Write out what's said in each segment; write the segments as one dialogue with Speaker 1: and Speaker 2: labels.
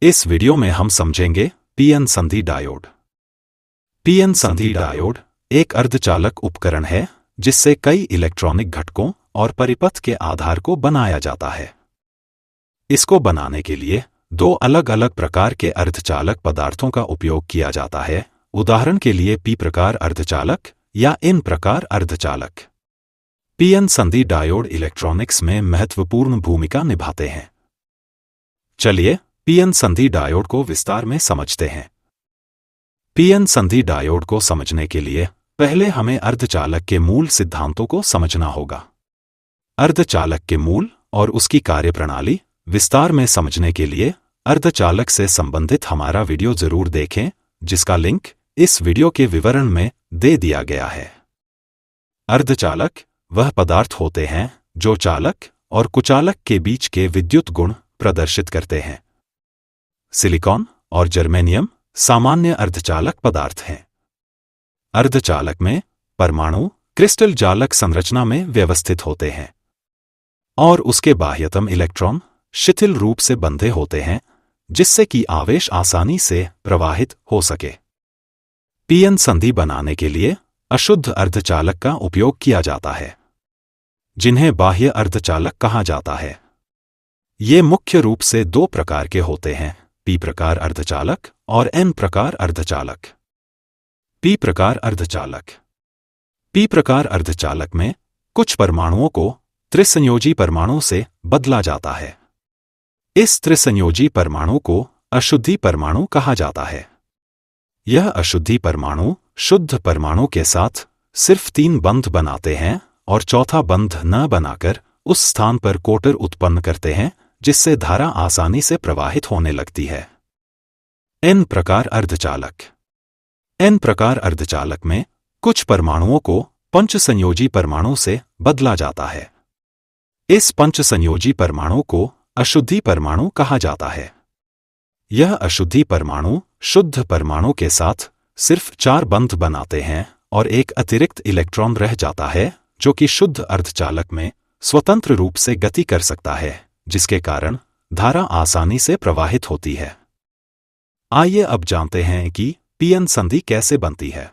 Speaker 1: इस वीडियो में हम समझेंगे पीएन संधि डायोड। पीएन संधि डायोड एक अर्धचालक उपकरण है जिससे कई इलेक्ट्रॉनिक घटकों और परिपथ के आधार को बनाया जाता है। इसको बनाने के लिए दो अलग अलग प्रकार के अर्धचालक पदार्थों का उपयोग किया जाता है, उदाहरण के लिए पी प्रकार अर्धचालक या एन प्रकार अर्धचालक। पीएन संधि डायोड इलेक्ट्रॉनिक्स में महत्वपूर्ण भूमिका निभाते हैं। चलिए पीएन संधि डायोड को विस्तार में समझते हैं। पीएन संधि डायोड को समझने के लिए पहले हमें अर्धचालक के मूल सिद्धांतों को समझना होगा। अर्धचालक के मूल और उसकी कार्यप्रणाली विस्तार में समझने के लिए अर्धचालक से संबंधित हमारा वीडियो जरूर देखें, जिसका लिंक इस वीडियो के विवरण में दे दिया गया है। अर्धचालक वह पदार्थ होते हैं जो चालक और कुचालक के बीच के विद्युत गुण प्रदर्शित करते हैं। सिलिकॉन और जर्मेनियम सामान्य अर्धचालक पदार्थ हैं। अर्धचालक में परमाणु क्रिस्टल जालक संरचना में व्यवस्थित होते हैं और उसके बाह्यतम इलेक्ट्रॉन शिथिल रूप से बंधे होते हैं, जिससे कि आवेश आसानी से प्रवाहित हो सके। पीएन संधि बनाने के लिए अशुद्ध अर्धचालक का उपयोग किया जाता है, जिन्हें बाह्य अर्धचालक कहा जाता है। ये मुख्य रूप से दो प्रकार के होते हैं, पी प्रकार अर्धचालक और एन प्रकार अर्धचालक। पी प्रकार अर्धचालक। पी प्रकार अर्धचालक में कुछ परमाणुओं को त्रिसंयोजी परमाणु से बदला जाता है। इस त्रिसंयोजी परमाणु को अशुद्धि परमाणु कहा जाता है। यह अशुद्धि परमाणु शुद्ध परमाणु के साथ सिर्फ 3 बंध बनाते हैं और चौथा बंध न बनाकर उस स्थान पर कोटर उत्पन्न करते हैं, जिससे धारा आसानी से प्रवाहित होने लगती है। एन प्रकार अर्धचालक। एन प्रकार अर्धचालक में कुछ परमाणुओं को पंचसंयोजी परमाणु से बदला जाता है। इस पंचसंयोजी परमाणु को अशुद्धि परमाणु कहा जाता है। यह अशुद्धि परमाणु शुद्ध परमाणु के साथ सिर्फ 4 बंध बनाते हैं और एक अतिरिक्त इलेक्ट्रॉन रह जाता है, जो कि शुद्ध अर्धचालक में स्वतंत्र रूप से गति कर सकता है, जिसके कारण धारा आसानी से प्रवाहित होती है। आइए अब जानते हैं कि पीएन संधि कैसे बनती है।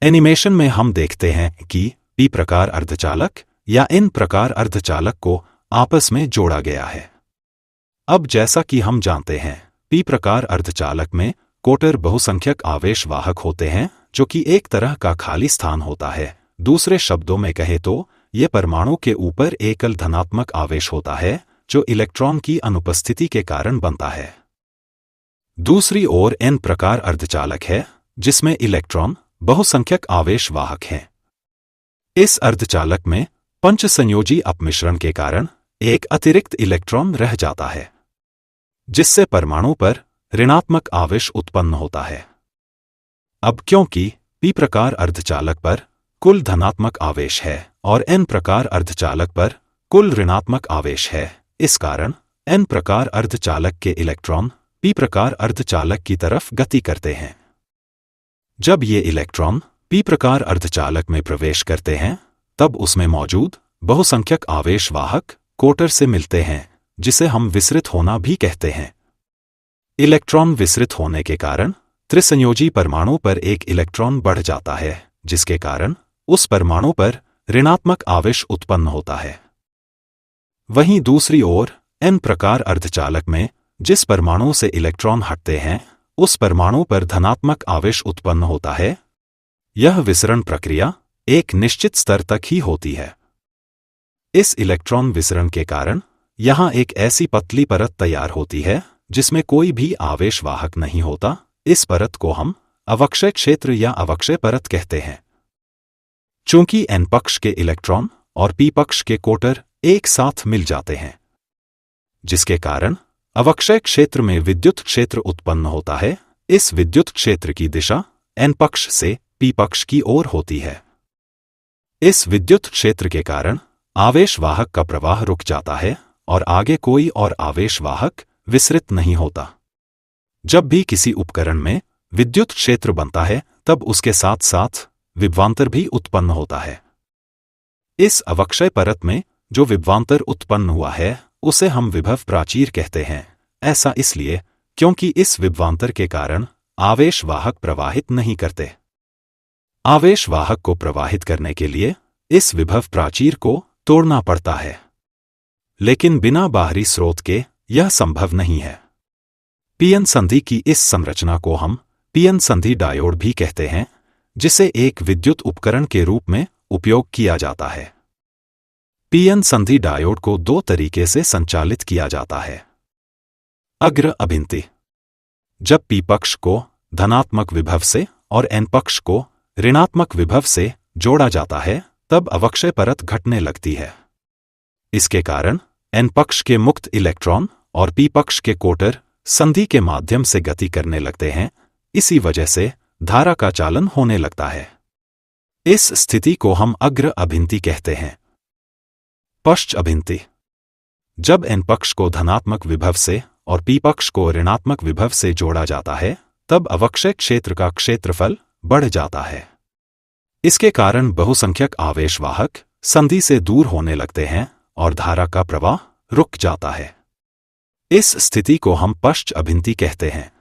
Speaker 1: एनिमेशन में हम देखते हैं कि पी प्रकार अर्धचालक या एन प्रकार अर्धचालक को आपस में जोड़ा गया है। अब जैसा कि हम जानते हैं, पी प्रकार अर्धचालक में कोटर बहुसंख्यक आवेश वाहक होते हैं, जो कि एक तरह का खाली स्थान होता है। दूसरे शब्दों में कहे तो ये परमाणु के ऊपर एकल धनात्मक आवेश होता है, जो इलेक्ट्रॉन की अनुपस्थिति के कारण बनता है। दूसरी ओर एन प्रकार अर्धचालक है, जिसमें इलेक्ट्रॉन बहुसंख्यक आवेश वाहक हैं। इस अर्धचालक में पंचसंयोजी अपमिश्रण के कारण एक अतिरिक्त इलेक्ट्रॉन रह जाता है, जिससे परमाणु पर ऋणात्मक आवेश उत्पन्न होता है। अब क्योंकि पी प्रकार अर्धचालक पर कुल धनात्मक आवेश है और एन प्रकार अर्धचालक पर कुल ऋणात्मक आवेश है, इस कारण एन प्रकार अर्धचालक के इलेक्ट्रॉन पी प्रकार अर्धचालक की तरफ गति करते हैं। जब ये इलेक्ट्रॉन पी प्रकार अर्धचालक में प्रवेश करते हैं, तब उसमें मौजूद बहुसंख्यक आवेश वाहक कोटर से मिलते हैं, जिसे हम विसरित होना भी कहते हैं। इलेक्ट्रॉन विसरित होने के कारण त्रिसंयोजी परमाणु पर एक इलेक्ट्रॉन बढ़ जाता है, जिसके कारण उस परमाणु पर ऋणात्मक आवेश उत्पन्न होता है। वहीं दूसरी ओर एन प्रकार अर्धचालक में जिस परमाणु से इलेक्ट्रॉन हटते हैं, उस परमाणु पर धनात्मक आवेश उत्पन्न होता है। यह विसरण प्रक्रिया एक निश्चित स्तर तक ही होती है। इस इलेक्ट्रॉन विसरण के कारण यहां एक ऐसी पतली परत तैयार होती है जिसमें कोई भी आवेश वाहक नहीं होता। इस परत को हम अवक्षय क्षेत्र या अवक्षय परत कहते हैं। चूंकि एन पक्ष के इलेक्ट्रॉन और पी पक्ष के कोटर एक साथ मिल जाते हैं, जिसके कारण अवक्षय क्षेत्र में विद्युत क्षेत्र उत्पन्न होता है। इस विद्युत क्षेत्र की दिशा एन पक्ष से पी पक्ष की ओर होती है। इस विद्युत क्षेत्र के कारण आवेश वाहक का प्रवाह रुक जाता है और आगे कोई और आवेश वाहक विसरित नहीं होता। जब भी किसी उपकरण में विद्युत क्षेत्र बनता है, तब उसके साथ साथ विभवांतर भी उत्पन्न होता है। इस अवक्षय परत में जो विभवांतर उत्पन्न हुआ है, उसे हम विभव प्राचीर कहते हैं। ऐसा इसलिए क्योंकि इस विभवांतर के कारण आवेश वाहक प्रवाहित नहीं करते। आवेश वाहक को प्रवाहित करने के लिए इस विभव प्राचीर को तोड़ना पड़ता है, लेकिन बिना बाहरी स्रोत के यह संभव नहीं है। पीएन संधि की इस संरचना को हम पीएन संधि डायोड भी कहते हैं, जिसे एक विद्युत उपकरण के रूप में उपयोग किया जाता है। पीएन संधि डायोड को दो तरीके से संचालित किया जाता है। अग्र अभिंति: जब पी पक्ष को धनात्मक विभव से और एन पक्ष को ऋणात्मक विभव से जोड़ा जाता है, तब अवक्षय परत घटने लगती है। इसके कारण एन पक्ष के मुक्त इलेक्ट्रॉन और पी पक्ष के कोटर संधि के माध्यम से गति करने लगते हैं। इसी वजह से धारा का चालन होने लगता है। इस स्थिति को हम अग्र अभिंति कहते हैं। पश्च अभिंति: जब एन पक्ष को धनात्मक विभव से और पी पक्ष को ऋणात्मक विभव से जोड़ा जाता है, तब अवक्षय क्षेत्र का क्षेत्रफल बढ़ जाता है। इसके कारण बहुसंख्यक आवेशवाहक संधि से दूर होने लगते हैं और धारा का प्रवाह रुक जाता है। इस स्थिति को हम पश्च अभिंति कहते हैं।